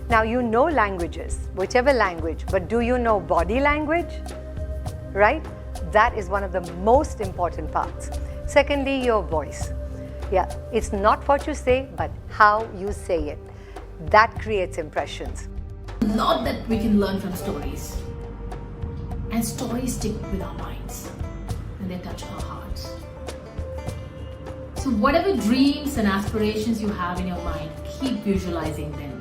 Now you know languages, whichever language, but do you know body language? Right? That is one of the most important parts. Secondly, your voice. Yeah, it's not what you say, but how you say it. That creates impressions. A lot that we can learn from stories. And stories stick with our minds and they touch our hearts. So whatever dreams and aspirations you have in your mind, keep visualizing them.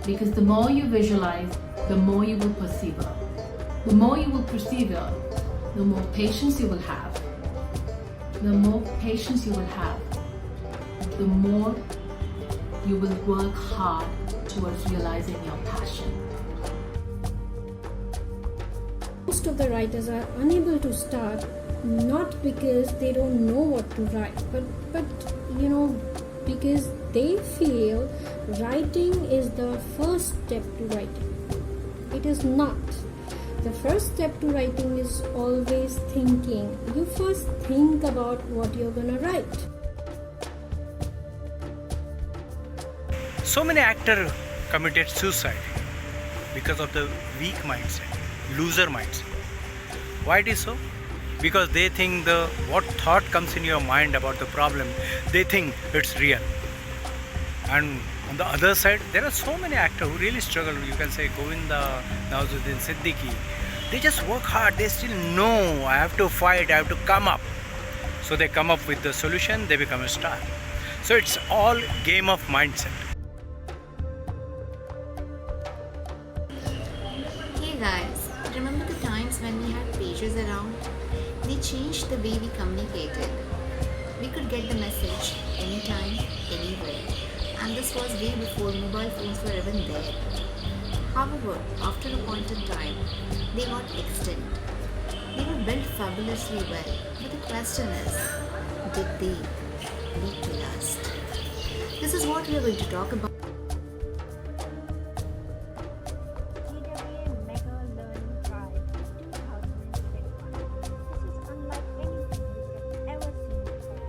Because the more you visualize, the more you will persevere. The more you will persevere, the more patience you will have. The more patience you will have, the more you will work hard towards realizing your passion. Most of the writers are unable to start not because they don't know what to write, but because they feel writing is the first step to writing. It is not. The first step to writing is always thinking. You first think about what you're gonna write. So many actors committed suicide because of the weak mindset, loser mindset. Why it is so? Because they think what thought comes in your mind about the problem, they think it's real. And on the other side, there are so many actors who really struggle. You can say Govinda, Nawazuddin Siddiqui. They just work hard. They still know I have to fight, I have to come up. So they come up with the solution, they become a star. So it's all game of mindset. Hey guys, remember the times when we had pages around? They changed the way we communicated. We could get the message anytime, anywhere. And this was way before mobile phones were even there. However, after a point in time, they got extinct. They were built fabulously well, but the question is, did they need to last? This is what we are going to talk about. GWA Mega Learning Drive 2021. This is unlike anything you can ever see before.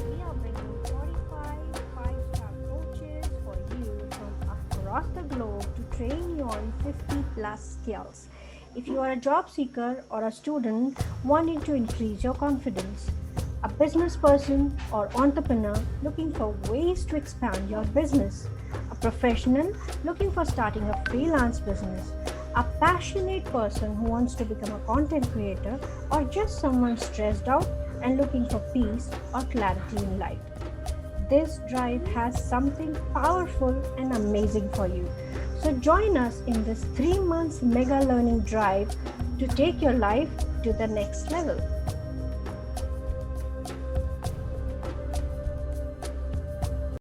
We are bringing 45 5-star coaches for you from across the globe to train you on 50 plus skills. If you are a job seeker or a student wanting to increase your confidence, a business person or entrepreneur looking for ways to expand your business, a professional looking for starting a freelance business, a passionate person who wants to become a content creator, or just someone stressed out and looking for peace or clarity in life. This drive has something powerful and amazing for you. So join us in this 3 months mega learning drive to take your life to the next level.